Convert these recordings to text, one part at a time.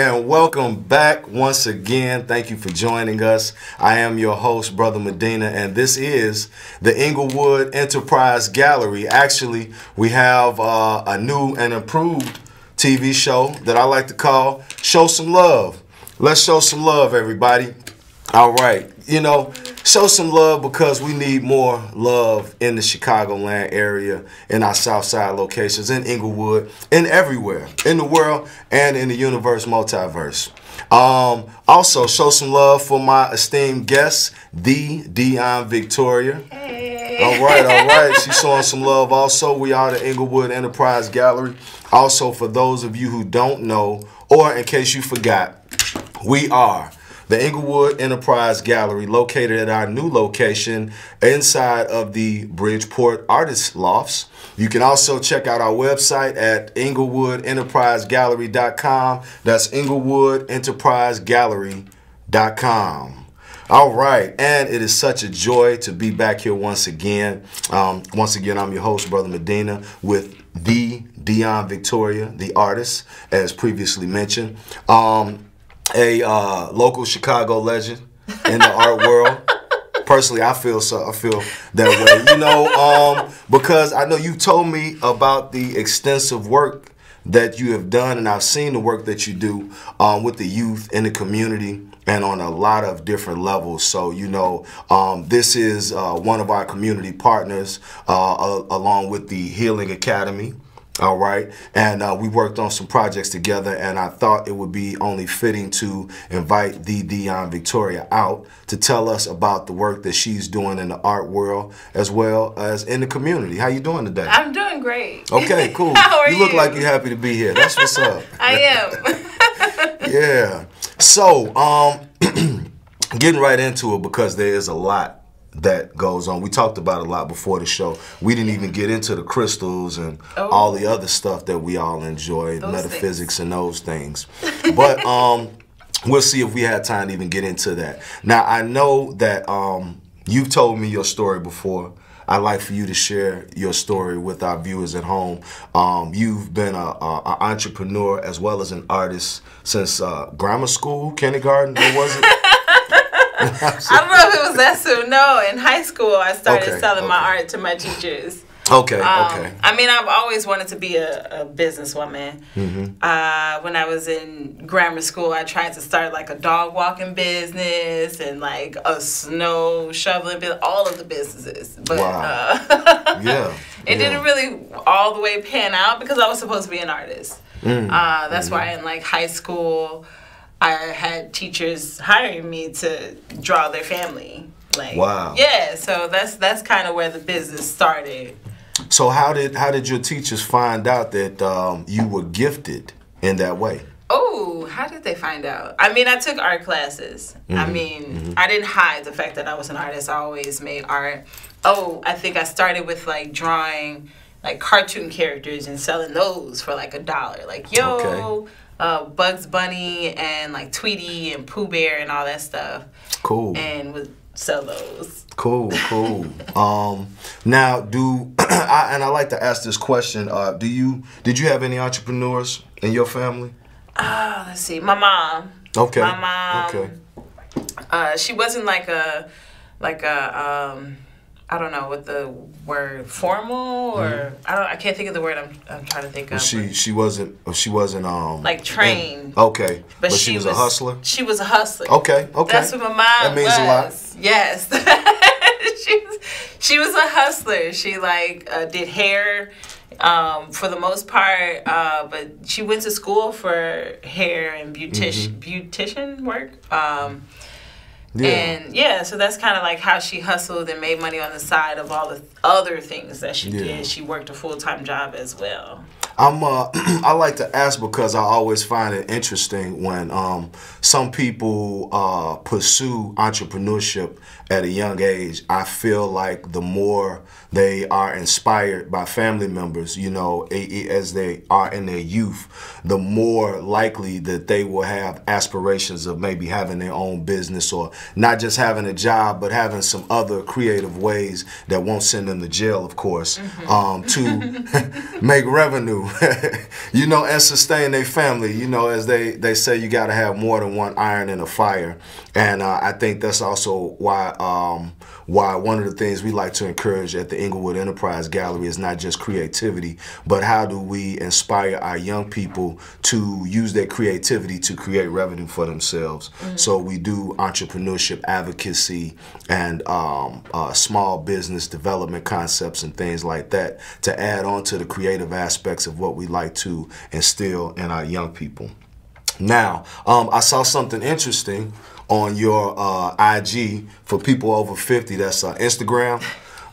and welcome back once again. Thank you for joining us. I am your host, Brother Medina, and this is the Inglewood Enterprise Gallery. Actually, we have a new and improved TV show that I like to call Show Some Love. Let's show some love, everybody. All right. You know, show some love because we need more love in the Chicagoland area, in our Southside locations, in Inglewood, and everywhere in the world and in the universe multiverse. Also, show some love for my esteemed guest, the Dionne Victoria. Hey. All right. She's showing some love also. We are the Inglewood Enterprise Gallery. Also, for those of you who don't know, or in case you forgot, we are the Inglewood Enterprise Gallery, located at our new location inside of the Bridgeport Artist Lofts. You can also check out our website at InglewoodEnterpriseGallery.com. That's InglewoodEnterpriseGallery.com. All right, and it is such a joy to be back here once again. I'm your host, Brother Medina, with the Dionne Victoria, the artist, as previously mentioned. A local Chicago legend in the art world. Personally, I feel that way. You know, because I know you told me about the extensive work that you have done, and I've seen the work that you do with the youth in the community and on a lot of different levels. So, you know, this is one of our community partners along with the Healing Academy. All right, and we worked on some projects together, and I thought it would be only fitting to invite the Dionne Victoria out to tell us about the work that she's doing in the art world as well as in the community. How you doing today? I'm doing great. Okay, cool. How are you? You look like you're happy to be here. That's what's up. I am. Yeah. So, getting right into it because there is a lot that goes on. We talked about a lot before the show. We didn't even get into the crystals and all the other stuff that we all enjoy, metaphysics and those things. But we'll see if we had time to even get into that. Now, I know that you've told me your story before. I'd like for you to share your story with our viewers at home. You've been an entrepreneur as well as an artist since grammar school, kindergarten, what was it? I don't know if it was that soon. No, in high school, I started selling my art to my teachers. Okay. I mean, I've always wanted to be a businesswoman. Mm-hmm. When I was in grammar school, I tried to start like a dog walking business and like a snow shoveling business, all of the businesses. But it didn't really all the way pan out because I was supposed to be an artist. That's why in like high school, I had teachers hiring me to draw their family. Like, wow. Yeah, so that's kind of where the business started. So how did your teachers find out that you were gifted in that way? Oh, how did they find out? I mean, I took art classes. Mm-hmm. I mean, I didn't hide the fact that I was an artist. I always made art. Oh, I think I started with like drawing like cartoon characters and selling those for like $1. Like, yo. Okay. Bugs Bunny and like Tweety and Pooh Bear and all that stuff. Cool. And would sell those. Cool. Now, I like to ask this question. Did you have any entrepreneurs in your family? Let's see. My mom. Okay. My mom. Okay. She wasn't like a I don't know what the word, formal or I can't think of the word I'm trying to think of. She wasn't like trained. Okay. But she was a hustler? She was a hustler. Okay. That's what my mom That means a lot. Yes. she was a hustler. She like did hair for the most part, but she went to school for hair and beautician work. And so that's kind of like how she hustled and made money on the side of all the other things that she did. She worked a full-time job as well. I like to ask because I always find it interesting when some people pursue entrepreneurship at a young age. I feel like the more they are inspired by family members, you know, as they are in their youth, the more likely that they will have aspirations of maybe having their own business, or not just having a job, but having some other creative ways that won't send them to jail, of course, to make revenue. you know, and sustain their family. You know, as they say, you got to have more than one iron in a fire. And I think that's also why one of the things we like to encourage at the Inglewood Enterprise Gallery is not just creativity, but how do we inspire our young people to use their creativity to create revenue for themselves. So we do entrepreneurship advocacy and small business development concepts and things like that to add on to the creative aspects of what we like to instill in our young people. Now, I saw something interesting on your IG for people over 50. That's Instagram.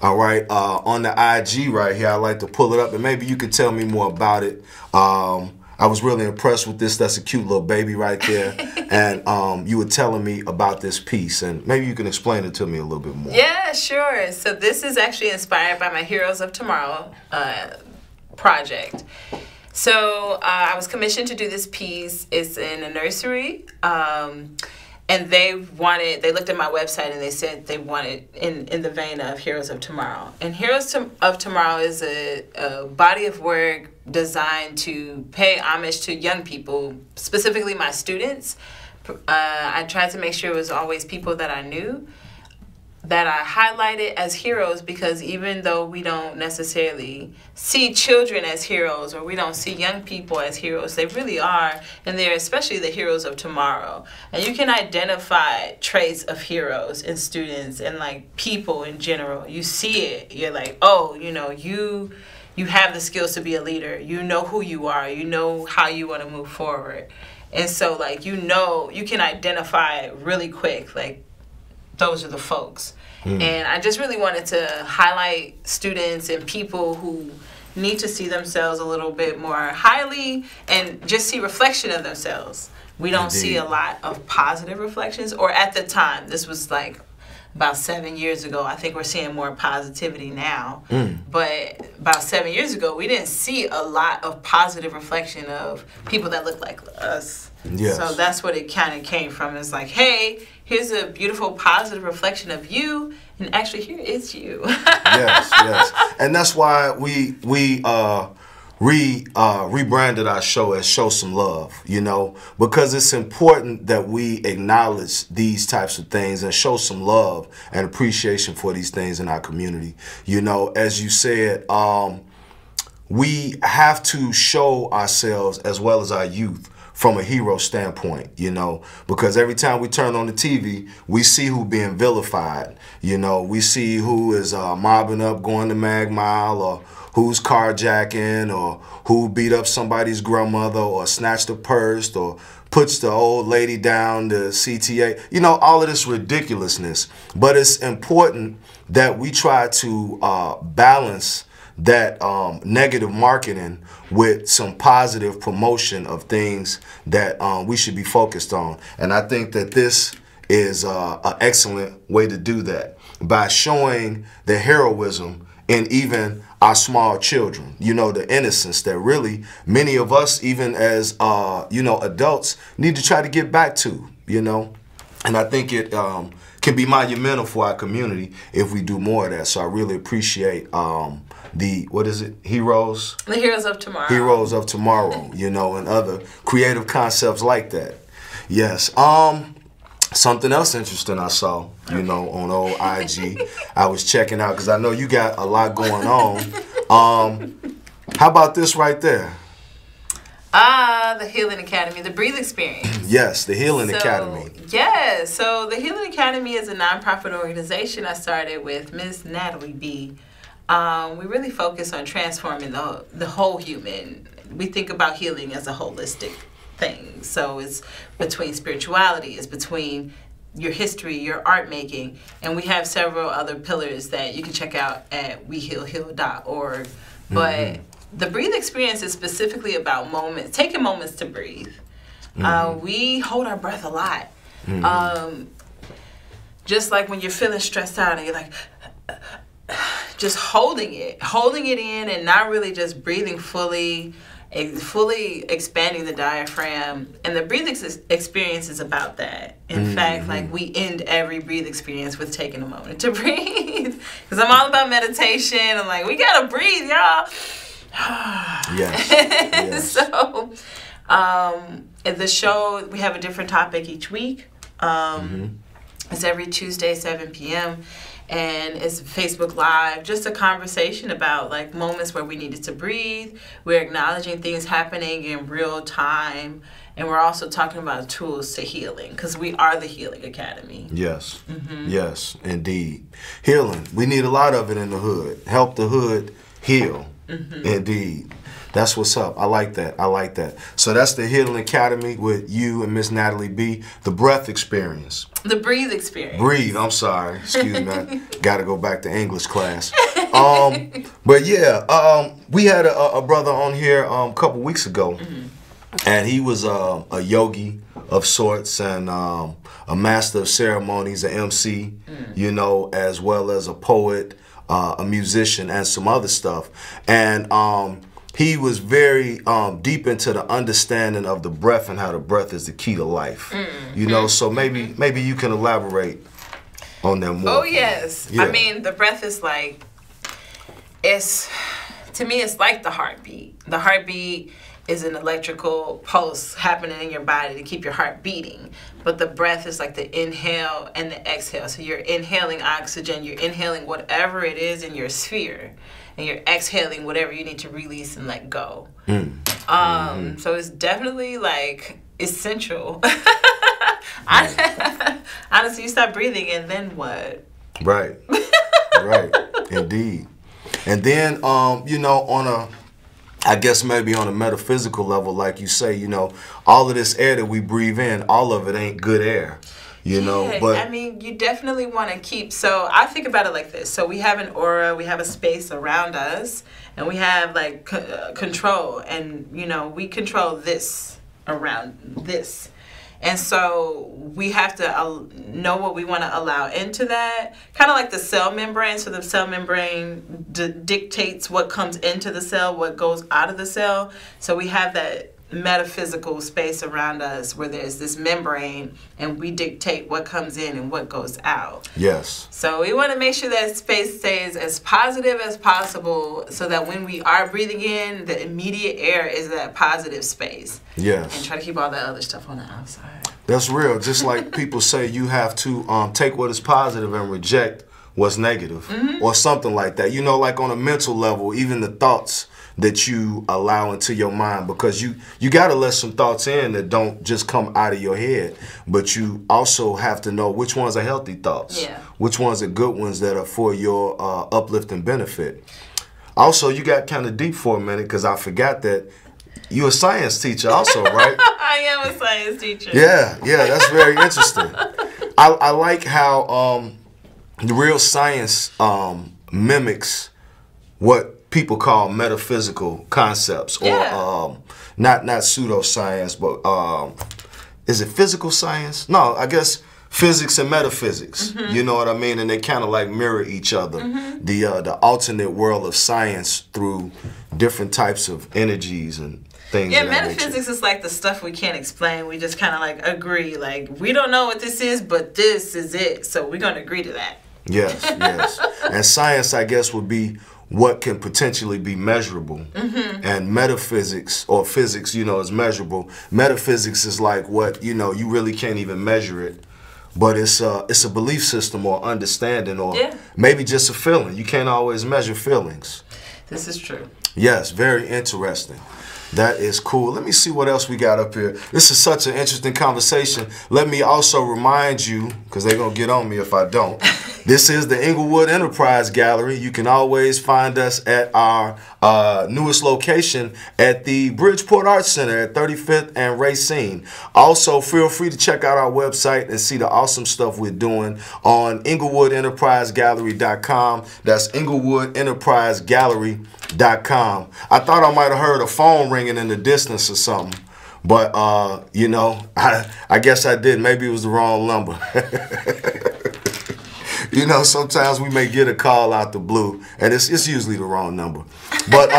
All right. On the IG right here, I like to pull it up, and maybe you could tell me more about it. I was really impressed with this. That's a cute little baby right there. And you were telling me about this piece, and maybe you can explain it to me a little bit more. Yeah, sure. So this is actually inspired by my Heroes of Tomorrow project. So I was commissioned to do this piece. It's in a nursery. And they looked at my website and they said they wanted in the vein of Heroes of Tomorrow. And Heroes of Tomorrow is a body of work designed to pay homage to young people, specifically my students. I tried to make sure it was always people that I knew, that I highlighted as heroes, because even though we don't necessarily see children as heroes or we don't see young people as heroes, they really are, and they're especially the heroes of tomorrow. And you can identify traits of heroes in students and like people in general. You see it. You're like, oh, you know, you have the skills to be a leader. You know who you are. You know how you want to move forward. And so like, you know, you can identify it really quick. Like, those are the folks. And I just really wanted to highlight students and people who need to see themselves a little bit more highly and just see reflection of themselves. We don't see a lot of positive reflections, or at the time, this was like about 7 years ago. I think we're seeing more positivity now. But about 7 years ago, we didn't see a lot of positive reflection of people that look like us. Yes. So that's what it kind of came from. It's like, hey, here's a beautiful positive reflection of you, and actually here is you. Yes, yes. And that's why we rebranded our show as Show Some Love, you know, because it's important that we acknowledge these types of things and show some love and appreciation for these things in our community. You know, as you said, we have to show ourselves as well as our youth from a hero standpoint, you know, because every time we turn on the TV, we see who being vilified. You know, we see who is mobbing up, going to Mag Mile, or who's carjacking, or who beat up somebody's grandmother, or snatched a purse, or puts the old lady down, the CTA. You know, all of this ridiculousness. But it's important that we try to balance that negative marketing with some positive promotion of things that we should be focused on. And I think that this is an excellent way to do that, by showing the heroism in even our small children, you know, the innocence that really many of us, even as, you know, adults, need to try to get back to, you know. And I think it can be monumental for our community if we do more of that. So I really appreciate what is it? Heroes? The Heroes of Tomorrow. Heroes of Tomorrow, you know, and other creative concepts like that. Yes. Something else interesting I saw, you know, on old IG. I was checking out because I know you got a lot going on. How about this right there? The Healing Academy, the Breathe Experience. Yes, the Healing Academy. Yeah, so the Healing Academy is a nonprofit organization I started with Miss Natalie B. We really focus on transforming the whole human. We think about healing as a holistic thing. So it's between spirituality, it's between your history, your art making, and we have several other pillars that you can check out at wehealheal.org. But the Breathe Experience is specifically about taking moments to breathe. We hold our breath a lot. Just like when you're feeling stressed out and you're like, just holding it in and not really just breathing fully expanding the diaphragm. And the Breathe Experience is about that. In fact, like, we end every Breathe Experience with taking a moment to breathe. Because I'm all about meditation. I'm like, we gotta breathe, y'all. Yes. Yes. So, in the show, we have a different topic each week. It's every Tuesday, 7 p.m. And it's Facebook Live, just a conversation about like moments where we needed to breathe. We're acknowledging things happening in real time. And we're also talking about tools to healing, because we are the Healing Academy. Yes. Yes, indeed. Healing. We need a lot of it in the hood. Help the hood heal. Indeed. That's what's up. I like that. I like that. So that's the Healing Academy with you and Miss Natalie B. The breath experience. The breathe experience. Breathe. I'm sorry. Excuse me. Got to go back to English class. But yeah, we had a brother on here a couple weeks ago, and he was a yogi of sorts and a master of ceremonies, an MC, you know, as well as a poet, a musician, and some other stuff. And he was very deep into the understanding of the breath and how the breath is the key to life. You know, so maybe you can elaborate on that more. Oh, yes. Yeah. I mean, the breath is like, to me, it's like the heartbeat. The heartbeat is an electrical pulse happening in your body to keep your heart beating. But the breath is like the inhale and the exhale. So you're inhaling oxygen, you're inhaling whatever it is in your sphere, and you're exhaling whatever you need to release and let go. So it's definitely like essential. Honestly, you stop breathing and then what? Right. Right. Indeed. And then, you know, I guess maybe on a metaphysical level, like you say, you know, all of this air that we breathe in, all of it ain't good air, you know. But I mean, you definitely want to keep, so I think about it like this. So we have an aura, we have a space around us, and we have like control, and, you know, we control this around this. And so we have to know what we want to allow into that. Kind of like the cell membrane. So the cell membrane dictates what comes into the cell, what goes out of the cell. So we have that metaphysical space around us where there's this membrane, and we dictate what comes in and what goes out. Yes. So we want to make sure that space stays as positive as possible, so that when we are breathing in, the immediate air is that positive space. Yes. And try to keep all that other stuff on the outside. That's real. Just like people say, you have to take what is positive and reject what's negative, or something like that. You know, like on a mental level, even the thoughts that you allow into your mind, because you got to let some thoughts in that don't just come out of your head, but you also have to know which ones are healthy thoughts, which ones are good ones that are for your uplifting benefit. Also, you got kind of deep for a minute, because I forgot that you're a science teacher also, right? I am a science teacher. Yeah, that's very interesting. I like how the real science mimics what people call metaphysical concepts, or not pseudoscience, but is it physical science? No, I guess physics and metaphysics. You know what I mean? And they kind of like mirror each other. The alternate world of science through different types of energies and things. Yeah, metaphysics is like the stuff we can't explain. We just kind of like agree, like we don't know what this is, but this is it, so we're gonna agree to that. Yes. And science, I guess, would be what can potentially be measurable. And metaphysics, or physics, you know, is measurable. Metaphysics is like what, you know, you really can't even measure it, but it's a belief system or understanding, or maybe just a feeling. You can't always measure feelings. This is true. Yes, very interesting. That is cool. Let me see what else we got up here. This is such an interesting conversation. Let me also remind you, because they're going to get on me if I don't, this is the Inglewood Enterprise Gallery. You can always find us at our newest location at the Bridgeport Arts Center at 35th and Racine. Also, feel free to check out our website and see the awesome stuff we're doing on InglewoodEnterpriseGallery.com. That's InglewoodEnterpriseGallery.com. I thought I might have heard a phone ringing in the distance or something, but you know, I guess I did. Maybe it was the wrong number. You know, sometimes we may get a call out the blue, and it's usually the wrong number. But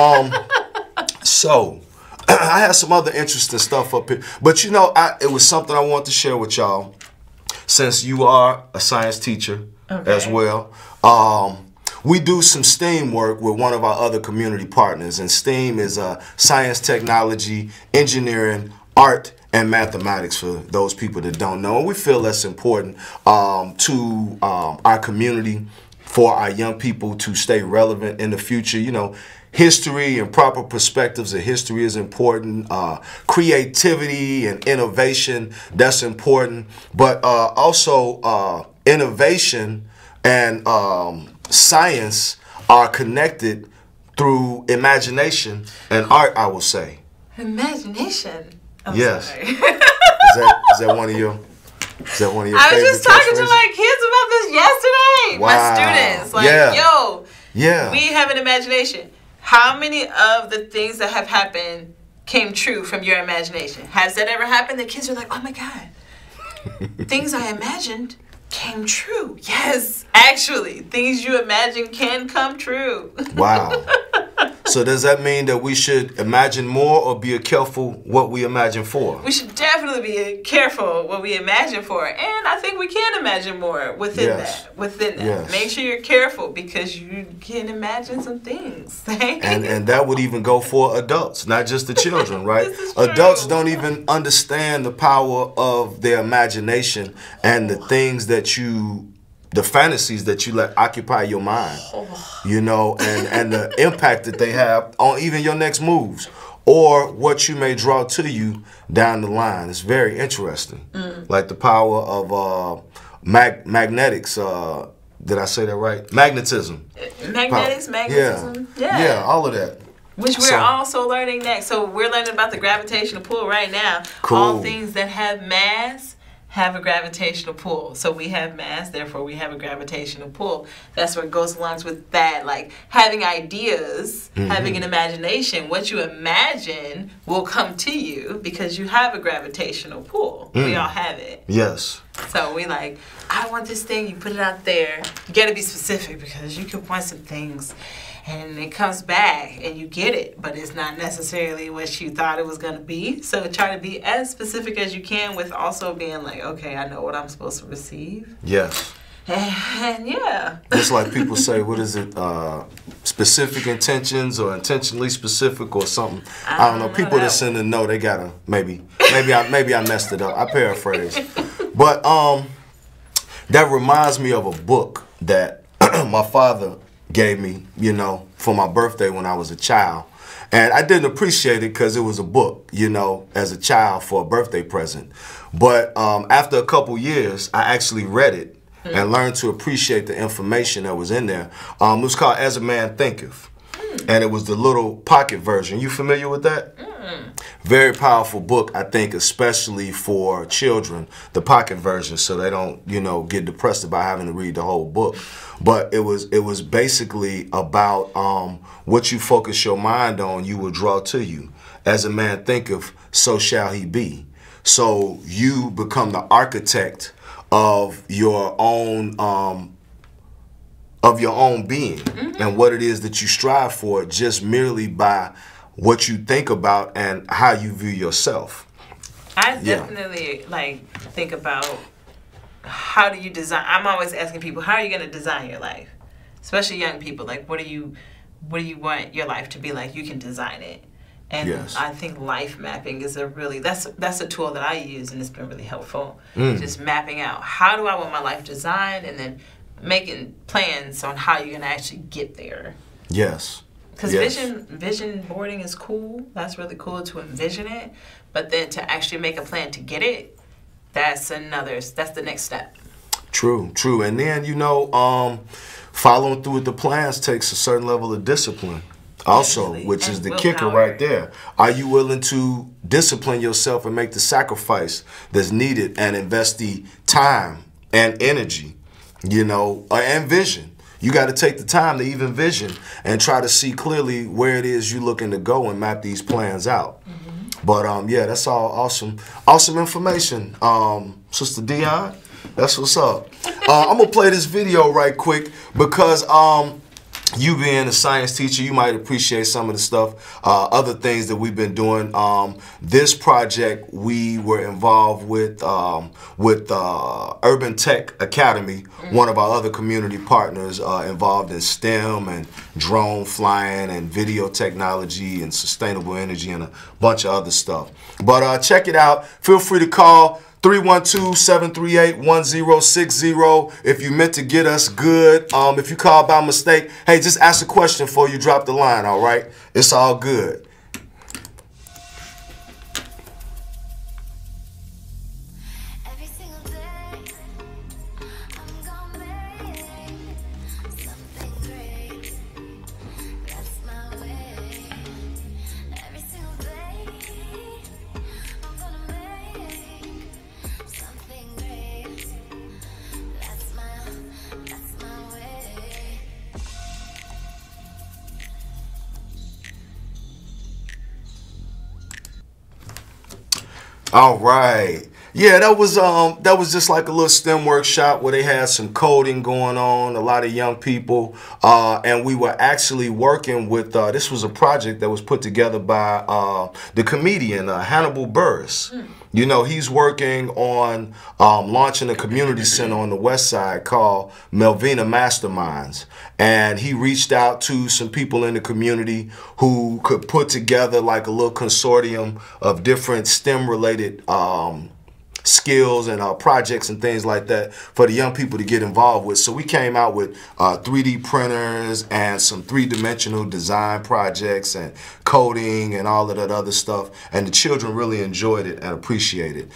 so I had some other interesting stuff up here. But you know, it was something I wanted to share with y'all, since you are a science teacher as well. we do some STEAM work with one of our other community partners, and STEAM is science, technology, engineering, art, and mathematics for those people that don't know. And we feel that's important to our community, for our young people to stay relevant in the future. You know, history and proper perspectives of history is important. Creativity and innovation, that's important. But also innovation and science are connected through imagination and art, I will say. Imagination? I'm yes. sorry. Is that one of your... Is that one of your I was just talking to my kids about this yesterday. Wow. My students. Like, yo, we have an imagination. How many of the things that have happened came true from your imagination? Has that ever happened? The kids are like, oh my God. Things I imagined came true. Yes, actually. Things you imagine can come true. Wow. So does that mean that we should imagine more or be careful what we imagine for? We should definitely be careful what we imagine for. And I think we can imagine more within that. Yes. Make sure you're careful because you can imagine some things. and that would even go for adults, not just the children, right? Adults don't even understand the power of their imagination and the things that the fantasies that you let occupy your mind, you know, and the impact that they have on even your next moves or what you may draw to you down the line. It's very interesting. Like the power of magnetics. Did I say that right? Magnetism. Magnetism. Yeah, all of that. Which we're also learning next. So we're learning about the gravitational pull right now. Cool. All things that have mass have a gravitational pull. So we have mass, therefore we have a gravitational pull. That's what goes along with that, like having ideas, having an imagination. What you imagine will come to you because you have a gravitational pull. We all have it. Yes. So we like, I want this thing, you put it out there. You gotta be specific because you can want some things and it comes back and you get it, but it's not necessarily what you thought it was going to be. So try to be as specific as you can with also being like, okay, I know what I'm supposed to receive. Yes. And yeah. Just like people say, what is it, specific intentions or intentionally specific or something. I don't know. People that send a no, they gotta, maybe I messed it up. I paraphrase. But that reminds me of a book that my father gave me, you know, for my birthday when I was a child. And I didn't appreciate it because it was a book, you know, as a child for a birthday present. But after a couple years, I actually read it and learned to appreciate the information that was in there. It was called As a Man Thinketh. And it was the little pocket version. You familiar with that? Very powerful book, I think, especially for children, the pocket version, so they don't, you know, get depressed about having to read the whole book. But it was basically about what you focus your mind on, you will draw to you. As a man thinketh, so shall he be. So you become the architect of your own being and what it is that you strive for, just merely by what you think about and how you view yourself. I definitely like think about how do you design. I'm always asking people, how are you going to design your life? Especially young people. Like, what do you want your life to be like? You can design it. And I think life mapping is that's a tool that I use, and it's been really helpful. Just mapping out, how do I want my life designed, and then making plans on how you're going to actually get there. Yes. Because vision boarding is cool. That's really cool to envision it. But then to actually make a plan to get it, that's the next step. True. And then, you know, following through with the plans takes a certain level of discipline also, which is the kicker right there. Are you willing to discipline yourself and make the sacrifice that's needed and invest the time and energy, you know, and vision? You got to take the time to even vision and try to see clearly where it is you're looking to go and map these plans out. But yeah, that's all awesome information, Sister Dionne. That's what's up. I'm gonna play this video right quick because you being a science teacher, you might appreciate some of the stuff, other things that we've been doing. This project we were involved with Urban Tech Academy, one of our other community partners involved in STEM and drone flying and video technology and sustainable energy and a bunch of other stuff. But check it out. Feel free to call 312-738-1060. If you meant to get us good, if you call by mistake, hey, just ask a question before you drop the line, all right? It's all good. All right. Yeah, that was just like a little STEM workshop where they had some coding going on, a lot of young people, and we were actually working with, this was a project that was put together by the comedian Hannibal Buress. You know, he's working on launching a community center on the west side called Melvina Masterminds. And he reached out to some people in the community who could put together like a little consortium of different STEM-related skills and projects and things like that for the young people to get involved with. So we came out with 3D printers and some three-dimensional design projects and coding and all of that other stuff. And the children really enjoyed it and appreciated it.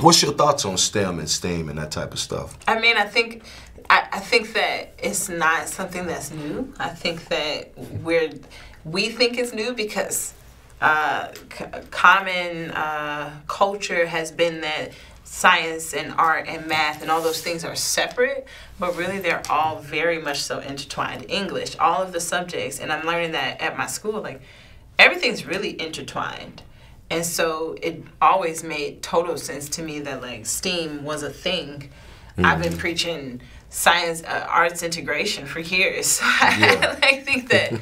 What's your thoughts on STEM and STEAM and that type of stuff? I mean, I think that it's not something that's new. I think that we think it's new because common culture has been that science and art and math and all those things are separate, but really they're all very much so intertwined. English, all of the subjects, and I'm learning that at my school, like everything's really intertwined. And so it always made total sense to me that like STEAM was a thing. I've been preaching science, arts integration for years. So I think that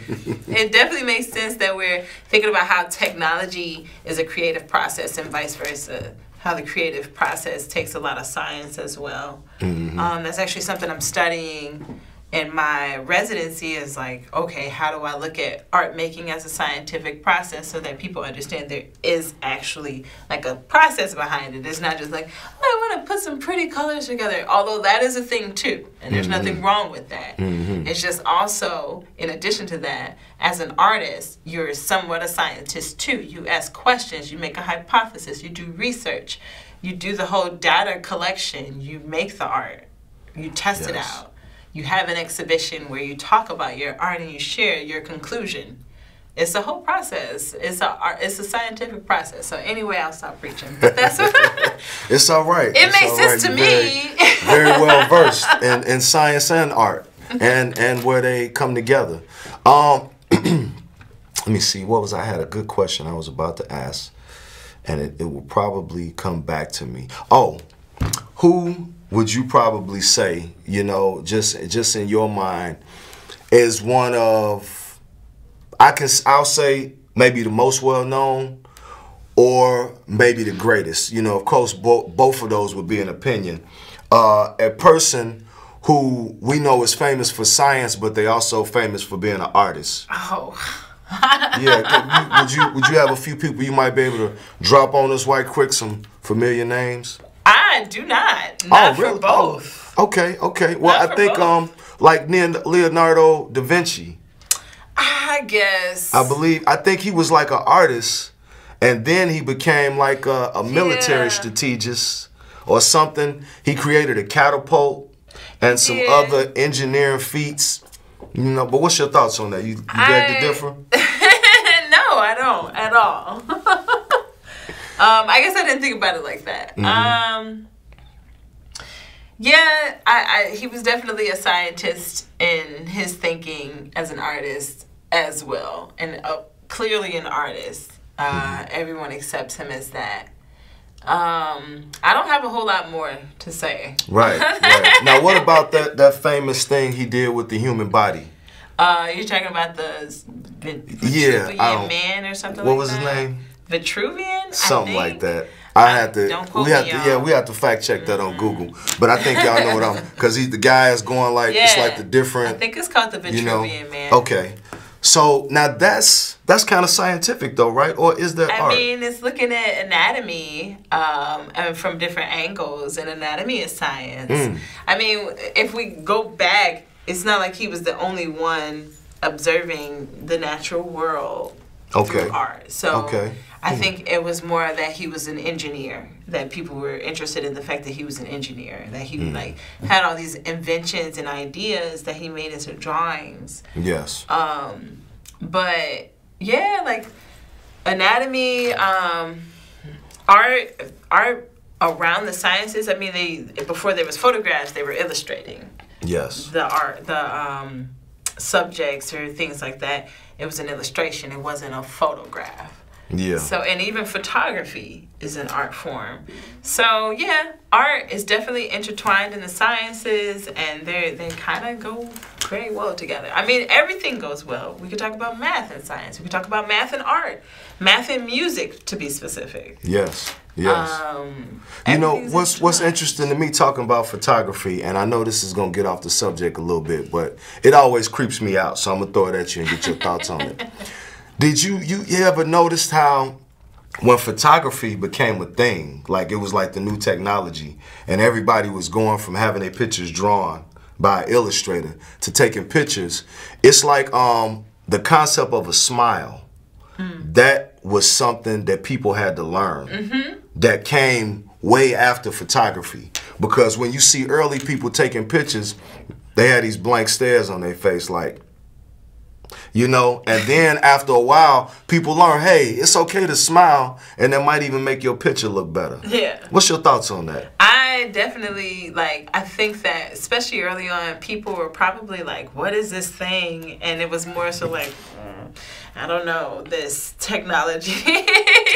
it definitely makes sense that we're thinking about how technology is a creative process and vice versa, how the creative process takes a lot of science as well. That's actually something I'm studying in my residency is like, okay, how do I look at art making as a scientific process so that people understand there is actually like a process behind it. It's not just like, oh, I want to put some pretty colors together, although that is a thing too, and there's nothing wrong with that. It's just also, in addition to that, as an artist, you're somewhat a scientist too. You ask questions, you make a hypothesis, you do research, you do the whole data collection, you make the art, you test it out. You have an exhibition where you talk about your art and you share your conclusion. It's a whole process. It's a scientific process. So anyway, I'll stop preaching. But that's it's all right. It makes sense to me. Very well versed in science and art and where they come together. Let me see. I had a good question I was about to ask, and it will probably come back to me. Oh, who would you probably say, you know, just in your mind, is one of, I'll say maybe the most well-known or maybe the greatest? You know, of course, both of those would be an opinion. A person who we know is famous for science, but they also famous for being an artist. Oh. Yeah, would you have a few people you might be able to drop on us right quick, some familiar names? I do not. Not really? For both. Oh, okay. Well, Not I think like Leonardo Da Vinci. I guess. I think he was like an artist, and then he became like a military strategist or something. He created a catapult and some other engineering feats. You know, but what's your thoughts on that? You beg to differ? No, I don't at all. I guess I didn't think about it like that. Yeah, he was definitely a scientist in his thinking as an artist as well, and clearly an artist. Everyone accepts him as that. I don't have a whole lot more to say. Right. Now, what about that famous thing he did with the human body? You're talking about the Vitruvian Man or something like that? What was his name? Vitruvian? Something like that. I had to. We have to fact check that on Google. But I think y'all know what I'm. Because the guy is going like it's like the different. I think it's called the Vitruvian Man. Okay. So now that's kind of scientific though, right? Or is there art? I mean, it's looking at anatomy and from different angles, and anatomy is science. I mean, if we go back, it's not like he was the only one observing the natural world through art. So I think it was more that he was an engineer, that people were interested in the fact that he was an engineer, that he like had all these inventions and ideas that he made into drawings. Yes. But yeah, like anatomy, art around the sciences. I mean, before there was photographs, they were illustrating. Yes. The art, the subjects or things like that. It was an illustration. It wasn't a photograph. Yeah. So, and even photography is an art form. So, yeah, art is definitely intertwined in the sciences, and they kind of go very well together. I mean, everything goes well. We could talk about math and science. We could talk about math and art. Math and music, to be specific. Yes. Yes. You know, what's interesting to me talking about photography, and I know this is going to get off the subject a little bit, but it always creeps me out, so I'm going to throw it at you and get your thoughts on it. Did you ever noticed how when photography became a thing, like it was like the new technology, and everybody was going from having their pictures drawn by an illustrator to taking pictures, it's like the concept of a smile. That was something that people had to learn. That came way after photography. Because when you see early people taking pictures, they had these blank stares on their face like, you know, and then after a while, people learn, hey, it's okay to smile, and that might even make your picture look better. Yeah. What's your thoughts on that? I definitely, I think that, especially early on, people were probably like, what is this thing? And it was more so like, I don't know, this technology.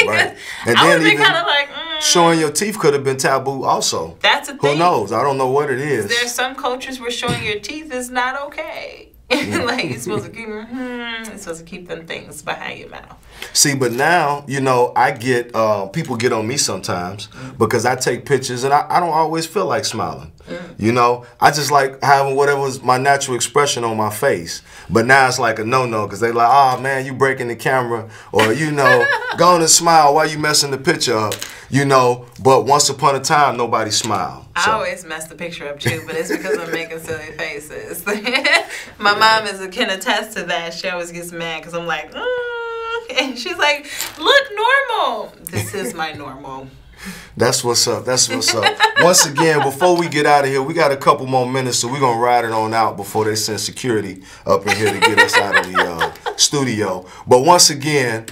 Right. And I then would be even kind of like, showing your teeth could have been taboo also. That's a thing. Who knows? I don't know what it is. There's some cultures where showing your teeth is not okay. Like you're supposed to keep them things behind your mouth. See, but now, you know, I get people get on me sometimes because I take pictures and I don't always feel like smiling. You know, I just like having whatever's my natural expression on my face. But now it's like a no-no because they like, oh man, you breaking the camera, or you know, go on and smile while you messing the picture up. You know, but once upon a time, nobody smiled. So. I always mess the picture up too, but it's because I'm making silly faces. My mom can attest to that. She always gets mad because I'm like, and she's like, look normal. This is my normal. That's what's up. That's what's up. Once again, before we get out of here, we got a couple more minutes, so we're going to ride it on out before they send security up in here to get us out of the studio. But once again,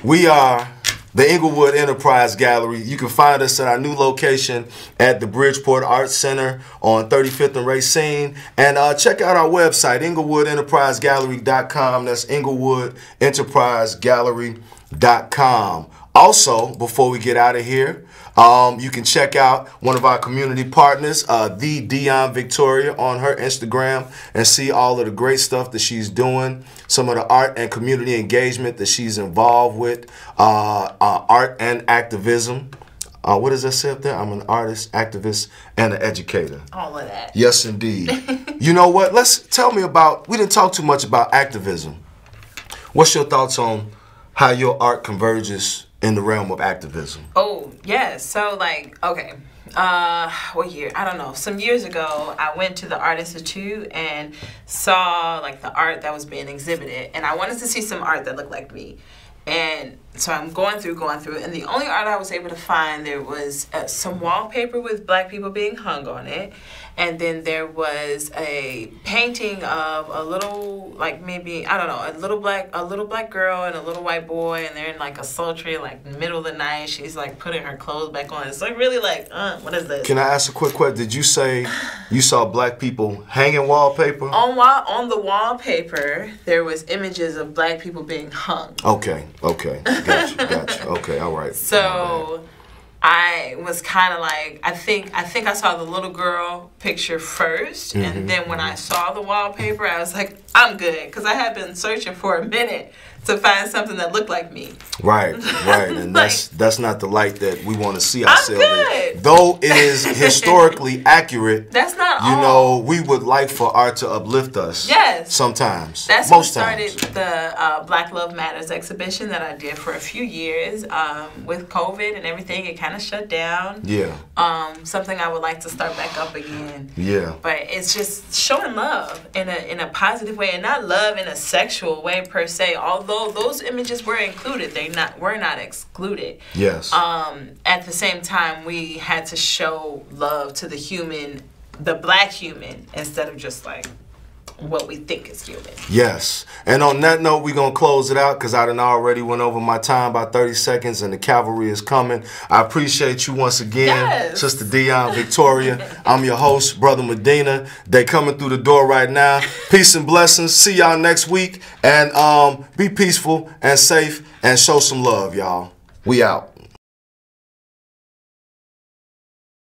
we are the Inglewood Enterprise Gallery. You can find us at our new location at the Bridgeport Arts Center on 35th and Racine. And check out our website, InglewoodEnterpriseGallery.com. That's InglewoodEnterpriseGallery.com. Also, before we get out of here, you can check out one of our community partners, the Dionne Victoria, on her Instagram and see all of the great stuff that she's doing, some of the art and community engagement that she's involved with, art and activism. What does that say up there? I'm an artist, activist, and an educator. All of that. Yes, indeed. You know what? Tell me about, we didn't talk too much about activism. What's your thoughts on how your art converges in the realm of activism? Oh, yeah. So, okay. What year? I don't know. Some years ago, I went to the Art Institute and saw, the art that was being exhibited. And I wanted to see some art that looked like me. And so I'm going through, and the only art I was able to find, there was some wallpaper with black people being hung on it. And then there was a painting of a little, maybe, I don't know, a little black girl and a little white boy, and they're in a sultry, middle of the night. She's putting her clothes back on. It's really what is this? Can I ask a quick question? Did you say you saw black people hanging wallpaper? On the wallpaper, there was images of black people being hung. Okay. Gotcha. Okay, all right. So I was kind of like, I think I saw the little girl picture first, and then when I saw the wallpaper, I was like, I'm good, because I had been searching for a minute to find something that looked like me. Right, and like, that's not the light that we want to see ourselves in. Though it is historically accurate. That's not all. You know, we would like for art to uplift us. Yes. Sometimes. That's most what times. started the Black Love Matters exhibition that I did for a few years. With COVID and everything, it kind of shut down. Yeah. Something I would like to start back up again. Yeah. But it's just showing love in a positive way, and not love in a sexual way per se. Although those images were included, were not excluded. Yes. At the same time, we had to show love to the human, the black human, instead of just like what we think is human. Yes. And on that note, we're going to close it out because I done already went over my time by 30 seconds and the cavalry is coming. I appreciate you once again, Sister Dionne Victoria. I'm your host, Brother Medina. They coming through the door right now. Peace and blessings. See y'all next week. And be peaceful and safe and show some love, y'all. We out.